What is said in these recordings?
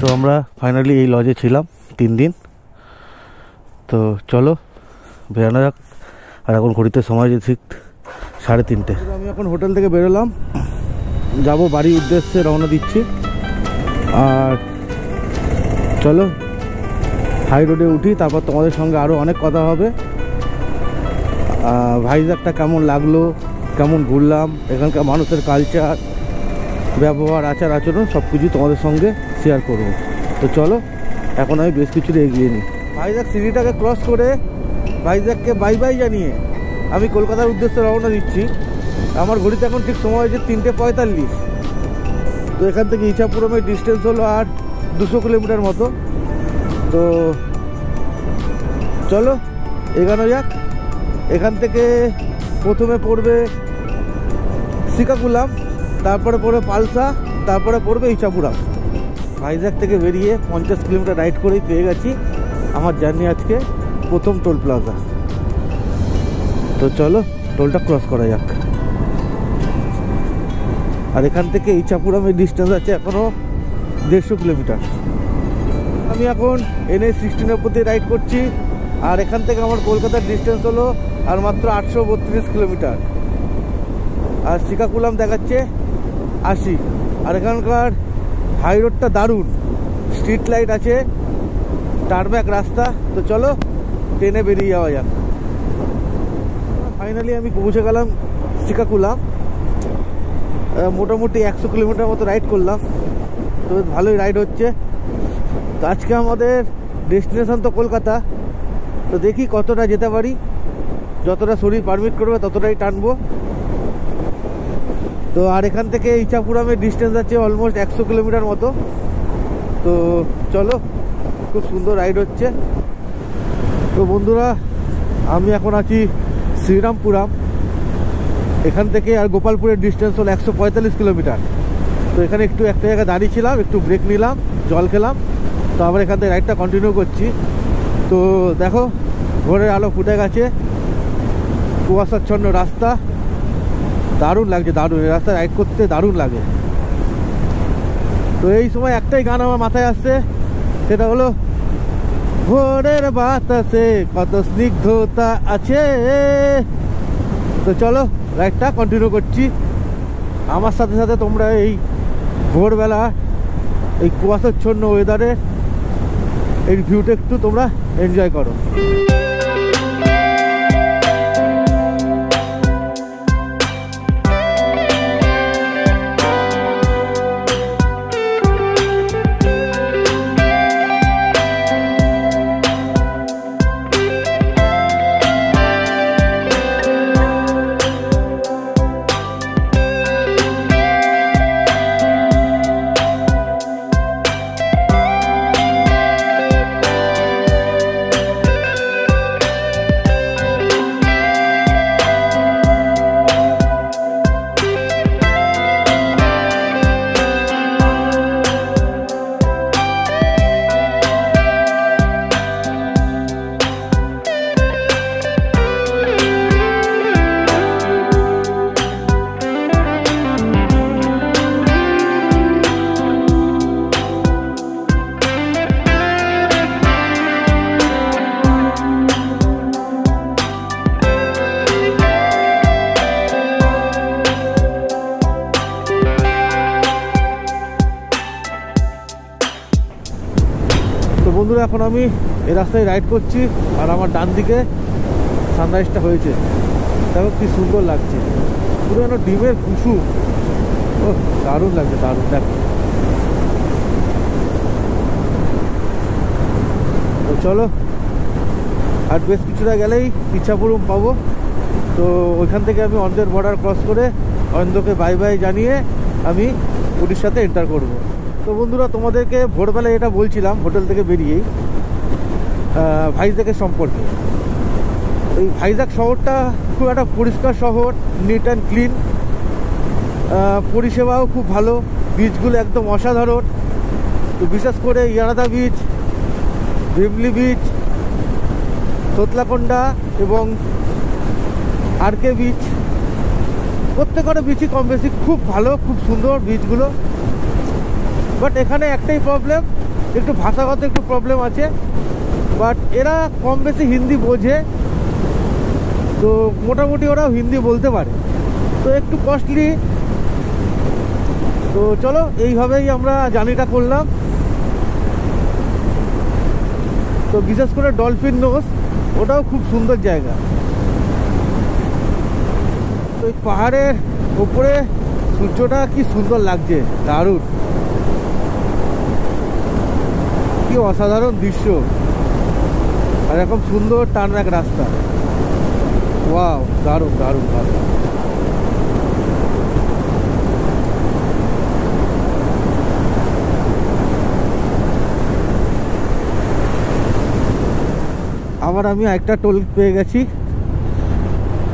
তো আমরা ফাইনালি এই লজে ছিলাম 3 দিন। তো চলো বেরানো যাক। আর এখন ঘড়িতে সময় যে ঠিক 3:30। আমি এখন হোটেল থেকে বেরোলাম, যাব বাড়ির উদ্দেশ্যে রওনা দিচ্ছি। আর চলো হাই রোডে উঠি, তারপর তোমাদের সঙ্গে আরও অনেক কথা হবে। ভাইজ্যাগটা কেমন লাগলো, কেমন ঘুরলাম, এখানকার মানুষের কালচার, ব্যবহার, আচার আচরণ সব কিছু তোমাদের সঙ্গে শেয়ার করব। তো চলো এখন আমি বেশ কিছুটা এগিয়ে নিই। ভাইজ্যাগ সিটিটাকে ক্রস করে ভাইজ্যাগকে বাই বাই জানিয়ে আমি কলকাতার উদ্দেশ্যে রওনা দিচ্ছি। আমার ঘড়িতে এখন ঠিক সময় হয়েছে 3:45। তো এখান থেকে ইছাপুরমের ডিস্টেন্স হলো আর 200 কিলোমিটার মতো। তো চলো এগানো যাক। এখান থেকে প্রথমে পড়বে শ্রীকাকুলাম, তারপরে পড়বে পালসা, তারপরে পড়বে ইছাপুরম। ভাইজ্যাগ থেকে বেরিয়ে 50 কিলোমিটার রাইড করেই পেয়ে গেছি আমার জার্নি আজকে প্রথম টোল প্লাজা। তো চলো টোলটা ক্রস করা যাক। আর এখান থেকে ইছাপুরমের ডিস্টেন্স আছে এখনও 150 কিলোমিটার। আমি এখন NH-16 এর প্রতি রাইড করছি। আর এখান থেকে আমার কলকাতার ডিস্টেন্স হলো আর মাত্র 832 কিলোমিটার। আর শ্রীকাকুলাম দেখাচ্ছে 80। আর এখানকার হাই রোডটা দারুণ, স্ট্রিট লাইট আছে, টারব্যাক রাস্তা। তো চলো ট্রেনে বেরিয়ে যাওয়া যাক। ফাইনালি আমি পৌঁছে গেলাম শ্রীকাকুলাম। মোটামুটি 100 কিলোমিটার মতো রাইড করলাম। তো ভালোই রাইড হচ্ছে। তো আজকে আমাদের ডেস্টিনেশন তো কলকাতা। তো দেখি কতটা যেতে পারি, যতটা শরীর পারমিট করবে ততটাই টানবো। তো আর এখান থেকে ইছাপুরমের ডিস্টেন্স আছে অলমোস্ট 100 কিলোমিটার মতো। তো চলো, খুব সুন্দর রাইড হচ্ছে। তো বন্ধুরা আমি এখন আছি শ্রীরামপুরম। এখান থেকে আর গোপালপুরের ডিস্টেন্স হলো 145 কিলোমিটার। তো এখানে একটু একটা জায়গায় দাঁড়িয়েছিলাম, একটু ব্রেক নিলাম, জল খেলাম। তো আবার এখান থেকে রাইডটা কন্টিনিউ করছি। তো দেখো ভোরের আলো ফুটে গেছে, কুয়াশাচ্ছন্ন রাস্তা, দারুণ লাগছে, দারুণ। এই রাস্তায় রাইড করতে দারুণ লাগে। তো এই সময় একটাই গান আমার মাথায় আসছে, সেটা হলো ভোরের বাতাসে কত স্নিগ্ধতা আছে। তো চলো রাইডটা কন্টিনিউ করছি। আমার সাথে সাথে তোমরা এই ভোরবেলা এই কুয়াশাচ্ছন্ন ওয়েদারে এই ভিউটা একটু তোমরা এনজয় করো। তো বন্ধুরা এখন আমি এই রাস্তায় রাইড করছি। আর আমার ডান দিকে সানরাইজটা হয়েছে, দেখো কি সুন্দর লাগছে, পুরো যেন ডিমের কুসুম। ও দারুণ লাগছে, দারুণ। দেখো তো চলো আর বেশ কিছুটা গেলেই ইছাপুরম পাবো। তো ওইখান থেকে আমি অন্ধ্রের বর্ডার ক্রস করে অন্ধ্রকে বাই বাই জানিয়ে আমি উড়িষ্যাতে এন্টার করব। তো বন্ধুরা তোমাদেরকে ভোরবেলায় এটা বলছিলাম হোটেল থেকে বেরিয়েই ভাইজ্যাগের সম্পর্কে। এই ভাইজ্যাগ শহরটা খুব একটা পরিষ্কার শহর, নিট অ্যান্ড ক্লিন, পরিষেবাও খুব ভালো, বিচগুলো একদম অসাধারণ। তো বিশেষ করে ইয়ারাদা বিচ, ভিমলি বিচ, তোতলাকোন্ডা এবং আরকে বিচ, প্রত্যেকটা বিচই কম বেশি খুব ভালো, খুব সুন্দর বিচগুলো। বাট এখানে একটাই প্রবলেম, একটু ভাষাগত একটু প্রবলেম আছে, বাট এরা কম বেশি হিন্দি বোঝে, তো মোটামুটি ওরাও হিন্দি বলতে পারে, তো একটু কস্টলি। তো চলো এইভাবেই আমরা জার্নিটা করলাম। তো বিশেষ করে ডলফিন নোজ, ওটাও খুব সুন্দর জায়গা। তো এই পাহাড়ের উপরে সূর্যটা কি সুন্দর লাগছে, দারুণ, কি অসাধারণ দৃশ্য, আর এরকম সুন্দর টার্নব্যাক রাস্তা। ওয়াও, দারুণ দারুণ দারুণ। আবার আমি একটা টোল পেয়ে গেছি।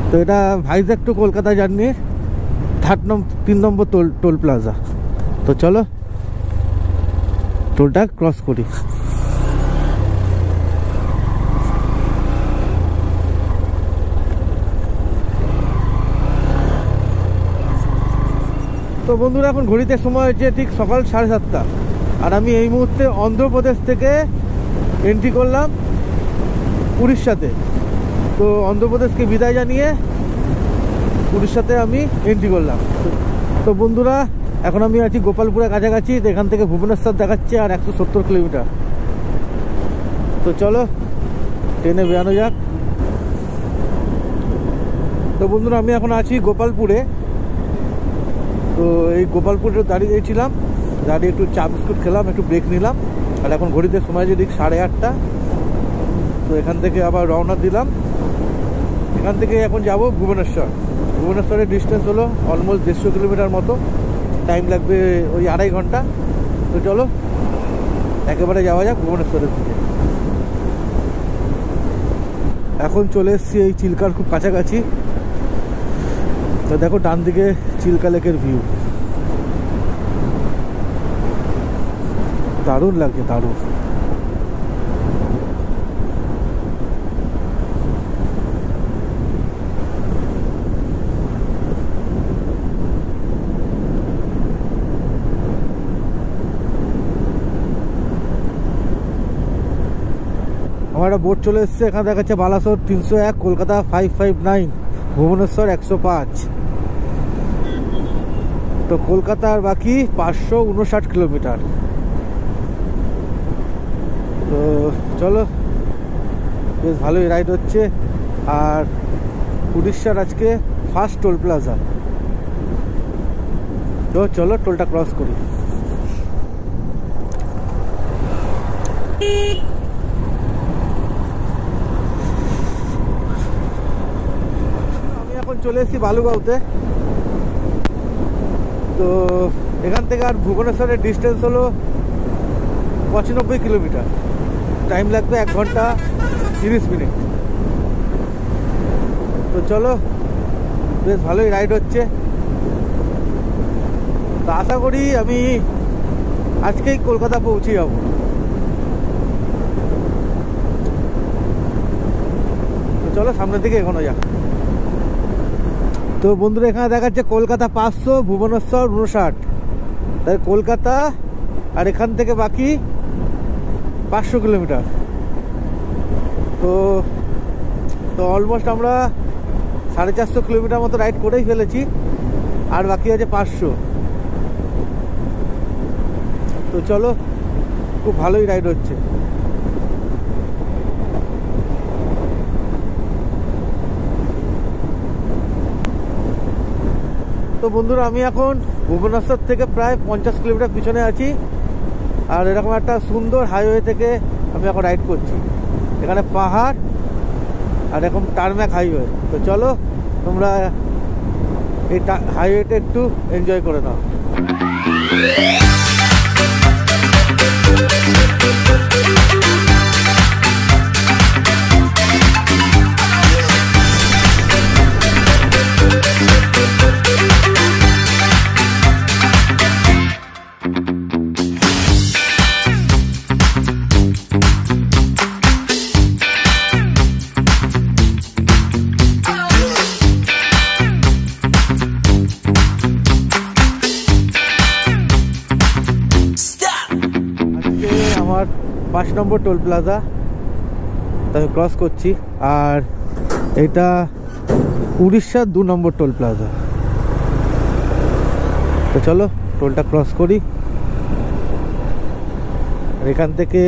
তো এটা ভাইজ্যাগ টু কলকাতা জার্নি 3 নম্বর টোল প্লাজা। তো চলো টোলটা ক্রস করি। তো বন্ধুরা এখন ঘড়িতে সময় হচ্ছে ঠিক সকাল 7:30, আর আমি এই মুহূর্তে অন্ধ্রপ্রদেশ থেকে এন্ট্রি করলাম উড়িষ্যাতে। তো অন্ধ্রপ্রদেশকে বিদায় জানিয়ে উড়িষ্যাতে আমি এন্ট্রি করলাম। তো বন্ধুরা এখন আমি আছি গোপালপুরের কাছাকাছি। এখান থেকে ভুবনেশ্বর দেখাচ্ছে আর 170 কিলোমিটার। তো চলো ট্রেনে বেরানো যাক। তো বন্ধুরা আমি এখন আছি গোপালপুরে। তো এই গোপালপুরে দাঁড়িয়েছিলাম, দাঁড়িয়ে একটু চা বিস্কুট খেলাম, একটু ব্রেক নিলাম, আর এখন ঘড়িতে সময় যে ঠিক 8:30। তো এখান থেকে আবার রওনা দিলাম। এখান থেকে এখন যাব ভুবনেশ্বর। ভুবনেশ্বরের ডিস্টেন্স হলো অলমোস্ট 150 কিলোমিটার মতো, টাইম লাগবে ওই 2.5 ঘন্টা। তো চলো একেবারে যাওয়া যাক ভুবনেশ্বরের দিকে। এখন চলে এসেছি এই চিল্কার খুব কাছাকাছি। তো দেখো ডান দিকে চিল্কা লেকের ভিউ, দারুণ লাগছে, দারুণ। আমার একটা বোট চলে এসছে, এখানে দেখাচ্ছে বালাসোর 301, কলকাতা 559, ভুবনেশ্বর 105। তো কলকাতার বাকি 559 কিলোমিটার। তো চলো বেশ ভালোই রাইড হচ্ছে। আর উড়িষ্যার আজকে ফার্স্ট টোল প্লাজা। তো চলো টোলটা ক্রস করি। আমি এখন চলে এসেছি বালুগাঁওতে। তো এখান থেকে আর ভুবনেশ্বরের ডিস্টেন্স হলো 95 কিলোমিটার, টাইম লাগবে 1 ঘন্টা 30 মিনিট। তো চলো বেশ ভালোই রাইড হচ্ছে। তো আশা করি আমি আজকেই কলকাতা পৌঁছে যাব। তো চলো সামনের দিকে এগোনো যাক। তো বন্ধুরা এখানে দেখাচ্ছে কলকাতা 500, ভুবনেশ্বর 59। তাই কলকাতা আর এখান থেকে বাকি 500 কিলোমিটার। তো অলমোস্ট আমরা 450 কিলোমিটার মতো রাইড করেই ফেলেছি, আর বাকি আছে 500। তো চলো খুব ভালোই রাইড হচ্ছে। তো বন্ধুরা আমি এখন ভুবনেশ্বর থেকে প্রায় 50 কিলোমিটার পিছনে আছি, আর এরকম একটা সুন্দর হাইওয়ে থেকে আমি এখন রাইড করছি। এখানে পাহাড় আর এরকম টার্ম্যাক হাইওয়ে। তো চলো তোমরা এই হাইওয়েটা একটু এনজয় করে নাও। 5 নম্বর টোল প্লাজা, তো আমি ক্রস করছি। আর এটা উড়িষ্যার 2 নম্বর টোল প্লাজা। তো চলো টোলটা ক্রস করি। আর এখান থেকে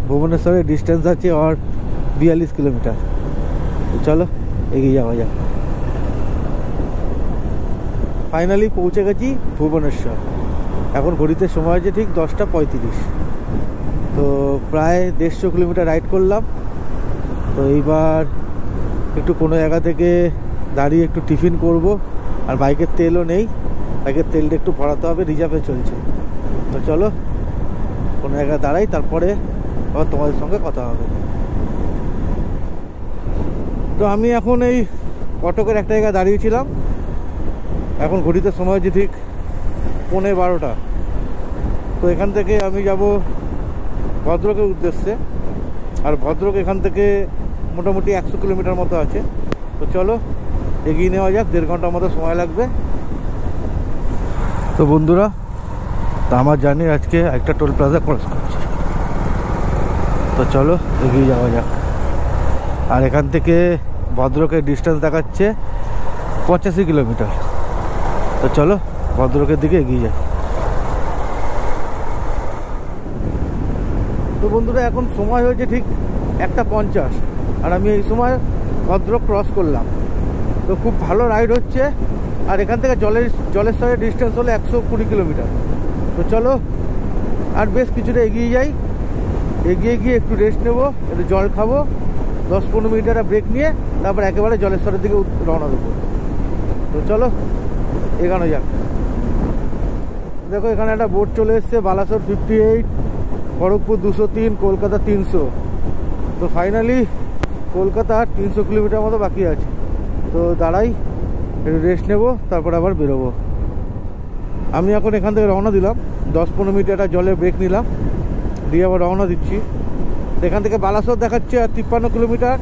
ভুবনেশ্বরের ডিস্টেন্স আছে আর 42 কিলোমিটার। তো চলো এগিয়ে যাওয়া যাক। ফাইনালি পৌঁছে গেছি ভুবনেশ্বর। এখন ঘড়িতে সময় আছে ঠিক 10:35। তো প্রায় 150 কিলোমিটার রাইড করলাম। তো এইবার একটু কোনো জায়গা থেকে দাঁড়িয়ে একটু টিফিন করব। আর বাইকের তেলও নেই, বাইকের তেলটা একটু ভরাতে হবে, রিজার্ভে চলছে। তো চলো কোনো জায়গায় দাঁড়াই, তারপরে আবার তোমাদের সঙ্গে কথা হবে। তো আমি এখন এই কটকের একটা জায়গায় দাঁড়িয়েছিলাম। এখন ঘড়িতে সময় হচ্ছে ঠিক 11:15। তো এখান থেকে আমি যাব ভদ্রকের উদ্দেশ্যে। আর ভদ্রক এখান থেকে মোটামুটি 100 কিলোমিটার মতো আছে। তো চলো এগিয়ে নেওয়া যাক, 1.5 ঘন্টার মতো সময় লাগবে। তো বন্ধুরা, তা আমার জার্নি আজকে একটা টোল প্লাজা ক্রস করছি। তো চলো এগিয়ে যাওয়া যাক। আর এখান থেকে ভদ্রকের ডিস্টেন্স দেখাচ্ছে 85 কিলোমিটার। তো চলো ভদ্রকের দিকে এগিয়ে যাই। তো বন্ধুরা, এখন সময় হয়েছে ঠিক 1:50। আর আমি এই সময় ভদ্রক ক্রস করলাম। তো খুব ভালো রাইড হচ্ছে। আর এখান থেকে জলেশ্বরের ডিস্টেন্স হলো 120 কিলোমিটার। তো চলো আর বেশ কিছুটা এগিয়ে যাই। এগিয়ে গিয়ে একটু রেস্ট নেবো, একটু জল খাবো, 10-15 মিনিটের ব্রেক নিয়ে তারপর একেবারে জলেশ্বরের দিকে রওনা দেবো। তো চলো এখানে যাক। দেখো এখানে একটা বোর্ড চলে এসছে, বালাসোর 58, খড়গপুর 203, কলকাতা 300। তো ফাইনালি কলকাতা 300 কিলোমিটার মতো বাকি আছে। তো দাঁড়াই, একটু রেস্ট নেবো, তারপর আবার বেরোবো। আমি এখন এখান থেকে রওনা দিলাম, 10-15 মিনিট একটা জলের ব্রেক নিলাম, দিয়ে আবার রওনা দিচ্ছি। এখান থেকে বালাসোর দেখাচ্ছে 53 কিলোমিটার,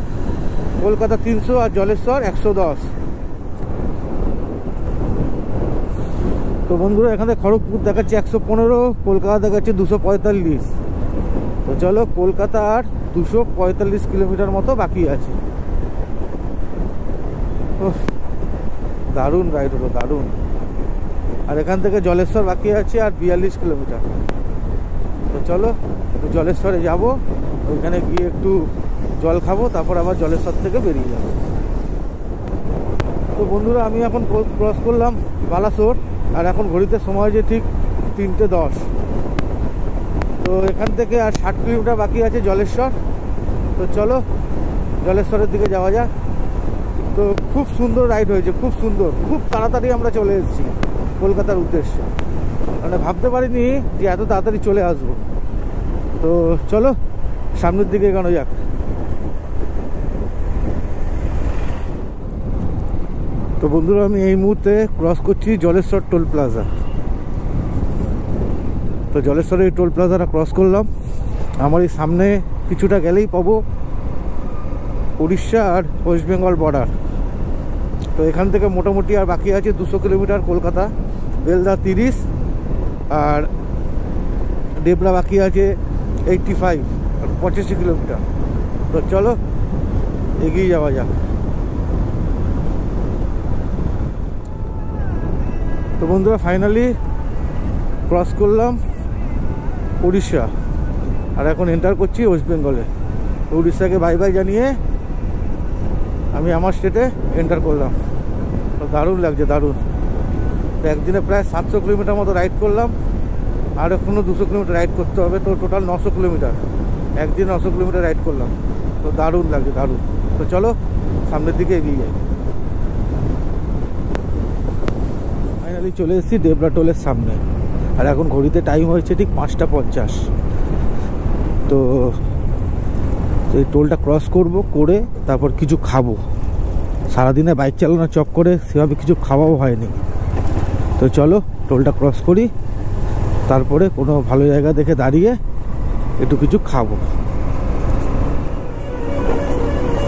কলকাতা 300, আর জলেশ্বর 110। তো বন্ধুরা, এখানে খড়গপুর দেখাচ্ছে 115, কলকাতা দেখাচ্ছে 245। তো চলো কলকাতা আর 245 কিলোমিটার মতো বাকি আছে। দারুণ রাইড হলো, দারুণ। আর এখান থেকে জলেশ্বর বাকি আছে আর 42 কিলোমিটার। তো চলো জলেশ্বরে যাব, ওইখানে গিয়ে একটু জল খাবো, তারপর আবার জলেশ্বর থেকে বেরিয়ে যাবো। তো বন্ধুরা, আমি এখন ক্রস করলাম বালাসোর। আর এখন ঘড়িতে সময় যে ঠিক 3:10। তো এখান থেকে আর 60 কিলোমিটার বাকি আছে জলেশ্বর। তো চলো জলেশ্বরের দিকে যাওয়া যাক। তো খুব সুন্দর রাইড হয়েছে, খুব সুন্দর, খুব তাড়াতাড়ি আমরা চলে এসেছি কলকাতার উদ্দেশ্যে। মানে ভাবতে পারিনি যে এত তাড়াতাড়ি চলে আসবো। তো চলো সামনের দিকে এগোনো যাক। তো বন্ধুরা, আমি এই মুহূর্তে ক্রস করছি জলেশ্বর টোল প্লাজা। তো জলেশ্বরের টোল প্লাজাটা ক্রস করলাম। আমার এই সামনে কিছুটা গেলেই পাবো উড়িষ্যা আর ওয়েস্ট বেঙ্গল বর্ডার। তো এখান থেকে মোটামুটি আর বাকি আছে 200 কিলোমিটার কলকাতা, বেলদা 30, আর ডেবরা বাকি আছে 85, আর 85 কিলোমিটার। তো চলো এগিয়ে যাওয়া যাক। তো বন্ধুরা, ফাইনালি ক্রস করলাম উড়িষ্যা। আর এখন এন্টার করছি ওয়েস্ট বেঙ্গলে। উড়িষ্যাকে বাই বাই জানিয়ে আমি আমার স্টেটে এন্টার করলাম। তো দারুণ লাগছে, দারুণ। তো একদিনে প্রায় 700 কিলোমিটার মতো রাইড করলাম। আর এখনও 200 কিলোমিটার রাইড করতে হবে। তো টোটাল 900 কিলোমিটার, একদিন 900 কিলোমিটার রাইড করলাম। তো দারুণ লাগছে, দারুণ। তো চলো সামনের দিকে এগিয়ে যাই। ফাইনালি চলে এসেছি ডেবরা টোলের সামনে। আর এখন ঘড়িতে টাইম হয়েছে ঠিক 5:50। তো এই টোলটা ক্রস করব, করে তারপর কিছু খাবো। সারাদিনে বাইক চালানো চক্করে সেভাবে কিছু খাওয়াও হয়নি। তো চলো টোলটা ক্রস করি, তারপরে কোনো ভালো জায়গা দেখে দাঁড়িয়ে একটু কিছু খাবো।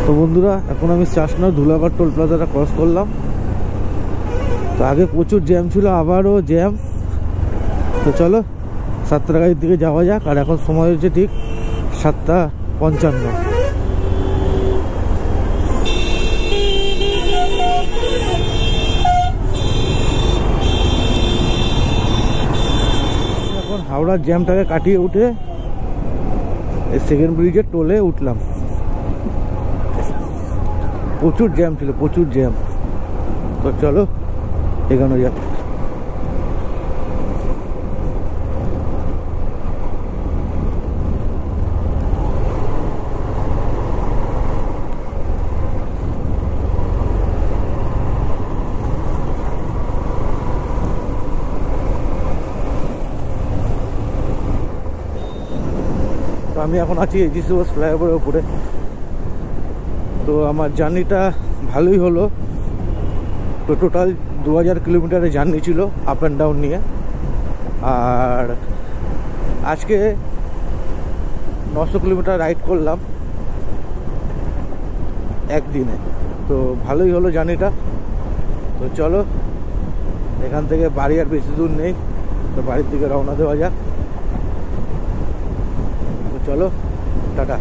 তো বন্ধুরা, এখন আমি চাষনার ধুলাগড় টোল প্লাজাটা ক্রস করলাম। তো আগে প্রচুর জ্যাম ছিল, আবারও জ্যাম। তো চলো সাতটাগাড়ির দিকে যাওয়া যাক। আর এখন সময় হচ্ছে ঠিক 7:55। এখন হাওড়ার জ্যামটাকে কাটিয়ে উঠে সেকেন্ড ব্রিজের টোলে উঠলাম। প্রচুর জ্যাম ছিল, প্রচুর জ্যাম। তো চলো এখানে যাক। তো আমি এখন আছি এজি সুভাষ ফ্লাইওভারের উপরে। তো আমার জার্নিটা ভালোই হলো। তো টোটাল 2000 কিলোমিটারের জার্নি ছিল আপ অ্যান্ড ডাউন নিয়ে। আর আজকে 900 কিলোমিটার রাইড করলাম একদিনে। তো ভালোই হলো জার্নিটা। তো চলো এখান থেকে বাড়ি আর বেশি দূর নেই, তো বাড়ির দিকে রওনা দেওয়া যাক। তো চলো টাটা।